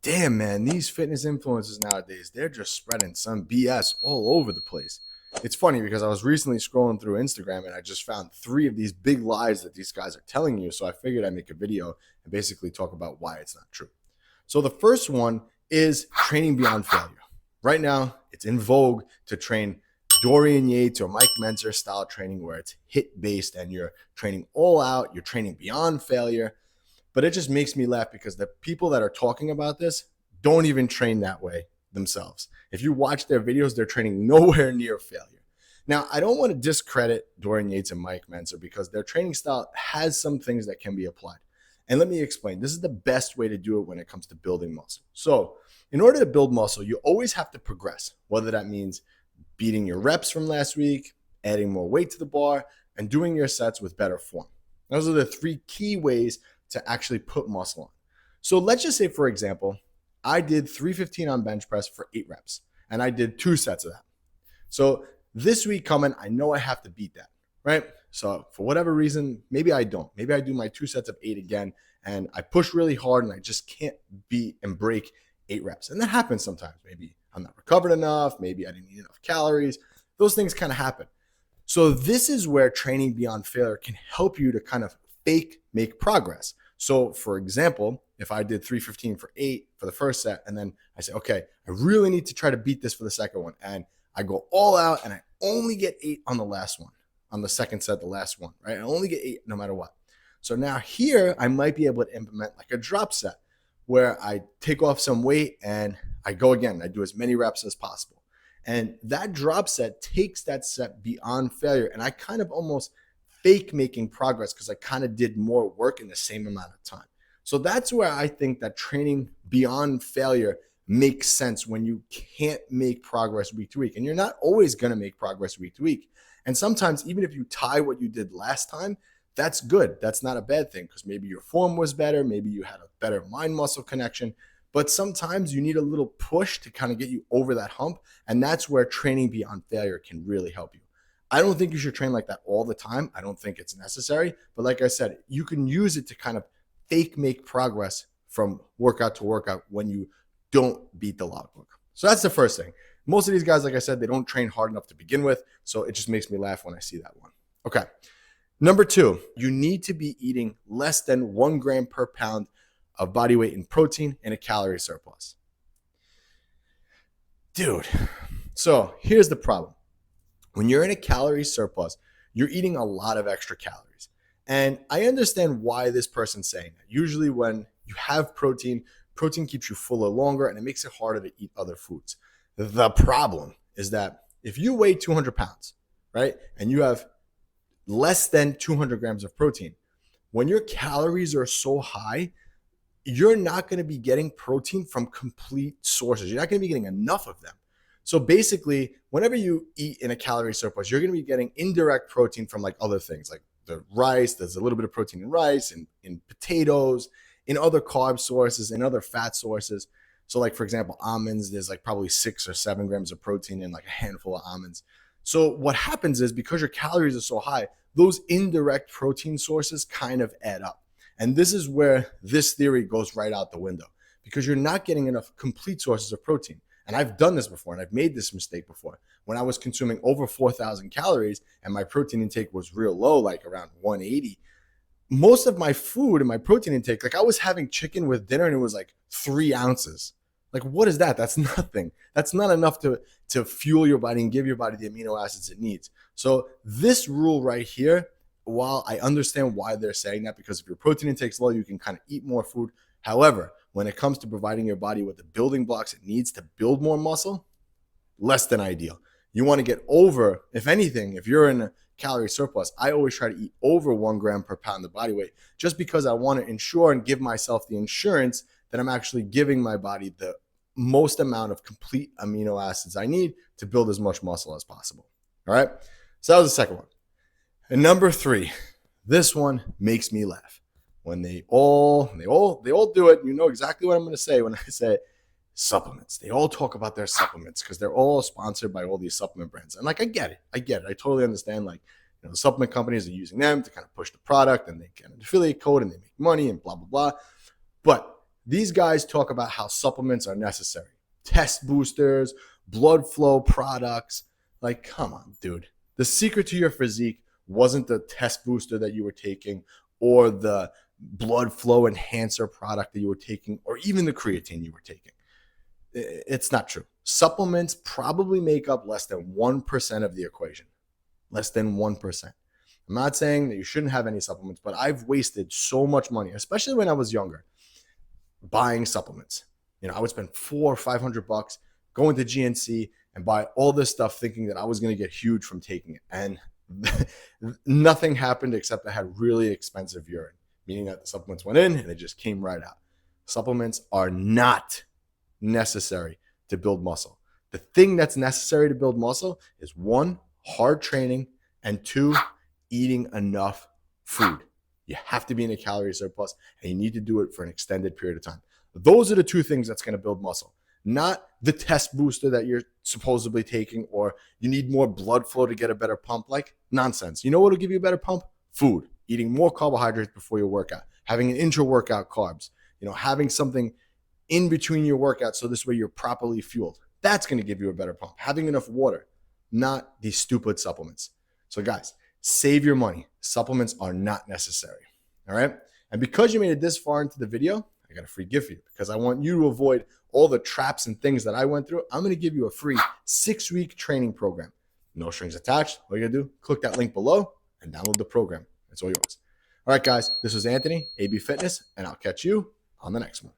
damn, man, these fitness influencers nowadays, they're just spreading some BS all over the place. It's funny because I was recently scrolling through Instagram and I just found three of these big lies that these guys are telling you. So I figured I'd make a video and basically talk about why it's not true. So the first one is training beyond failure. Right now, it's in vogue to train Dorian Yates or Mike Mentzer style training where it's hit based and you're training all out, you're training beyond failure. But it just makes me laugh because the people that are talking about this don't even train that way themselves. If you watch their videos, they're training nowhere near failure. Now, I don't want to discredit Dorian Yates and Mike Mentzer because their training style has some things that can be applied. And let me explain. This is the best way to do it when it comes to building muscle. So, in order to build muscle, you always have to progress, whether that means beating your reps from last week, adding more weight to the bar, and doing your sets with better form. Those are the three key ways to actually put muscle on. So let's just say, for example, I did 315 on bench press for 8 reps, and I did 2 sets of that. So this week coming, I know I have to beat that, right? So for whatever reason, maybe I don't. Maybe I do my 2 sets of 8 again, and I push really hard, and I just can't beat and break 8 reps. And that happens sometimes. Maybe I'm not recovered enough. Maybe I didn't eat enough calories. Those things kind of happen. So this is where training beyond failure can help you to kind of fake make progress. So for example, if I did 315 for 8 for the first set, and then I say, okay, I really need to try to beat this for the second one. And I go all out and I only get 8 on the last one, on the second set, the last one, right? I only get 8 no matter what. So now here I might be able to implement like a drop set where I take off some weight and I go again. I do as many reps as possible. And that drop set takes that set beyond failure. And I kind of almost fake making progress because I kind of did more work in the same amount of time. So that's where I think that training beyond failure makes sense when you can't make progress week to week. And you're not always going to make progress week to week. And sometimes even if you tie what you did last time, that's good. That's not a bad thing because maybe your form was better. Maybe you had a better mind muscle connection. But sometimes you need a little push to kind of get you over that hump. And that's where training beyond failure can really help you. I don't think you should train like that all the time. I don't think it's necessary. But like I said, you can use it to kind of fake make progress from workout to workout when you don't beat the logbook. So that's the first thing. Most of these guys, like I said, they don't train hard enough to begin with. So it just makes me laugh when I see that one. Okay. Number 2, you need to be eating less than 1 gram per pound of body weight in protein and a calorie surplus. Dude, so here's the problem. When you're in a calorie surplus, you're eating a lot of extra calories. And I understand why this person's saying that. Usually when you have protein keeps you fuller longer and it makes it harder to eat other foods. The problem is that if you weigh 200 pounds, right, and you have less than 200 grams of protein, when your calories are so high, you're not going to be getting protein from complete sources. You're not going to be getting enough of them. So basically, whenever you eat in a calorie surplus, you're going to be getting indirect protein from like other things, like the rice. There's a little bit of protein in rice and in potatoes, in other carb sources, in other fat sources. So like, for example, almonds, there's like probably 6 or 7 grams of protein in like a handful of almonds. So what happens is because your calories are so high, those indirect protein sources kind of add up. And this is where this theory goes right out the window because you're not getting enough complete sources of protein. And I've done this before and I've made this mistake before. When I was consuming over 4,000 calories and my protein intake was real low, like around 180, most of my food and my protein intake, like I was having chicken with dinner and it was like 3 ounces. Like, what is that? That's nothing. That's not enough to fuel your body and give your body the amino acids it needs. So this rule right here, while I understand why they're saying that, because if your protein intake is low, you can kind of eat more food. However, when it comes to providing your body with the building blocks it needs to build more muscle, less than ideal. You want to get over, if anything, if you're in a calorie surplus, I always try to eat over 1 gram per pound of body weight just because I want to ensure and give myself the insurance that I'm actually giving my body the most amount of complete amino acids I need to build as much muscle as possible. All right. So that was the second one. And number 3, this one makes me laugh. When they all do it, you know exactly what I'm going to say when I say supplements. They all talk about their supplements because they're all sponsored by all these supplement brands. And like, I get it. I totally understand. Like, the supplement companies are using them to kind of push the product and they get an affiliate code and they make money and blah, blah, blah. But These guys talk about how supplements are necessary. Test boosters, blood flow products. Like, come on, dude. The secret to your physique wasn't the test booster that you were taking or the blood flow enhancer product that you were taking or even the creatine you were taking. It's not true. Supplements probably make up less than 1% of the equation. Less than 1%. I'm not saying that you shouldn't have any supplements, but I've wasted so much money, especially when I was younger, buying supplements. I would spend $400 or $500 going to GNC and buy all this stuff thinking that I was going to get huge from taking it. And nothing happened except I had really expensive urine, meaning that the supplements went in and it just came right out. Supplements are not necessary to build muscle. The thing that's necessary to build muscle is 1, hard training, and 2, eating enough food. You have to be in a calorie surplus and you need to do it for an extended period of time. Those are the 2 things that's going to build muscle, not the test booster that you're supposedly taking or you need more blood flow to get a better pump. Like nonsense. You know what will give you a better pump? Food. Eating more carbohydrates before your workout, having an intra-workout carbs, having something in between your workouts so this way you're properly fueled. That's going to give you a better pump. Having enough water, not these stupid supplements. So guys, save your money. Supplements are not necessary. All right. And because you made it this far into the video, I got a free gift for you because I want you to avoid all the traps and things that I went through. I'm going to give you a free 6-week training program. No strings attached. All you got to do, click that link below and download the program. It's all yours. All right, guys, this was Anthony, AB Fitness, and I'll catch you on the next one.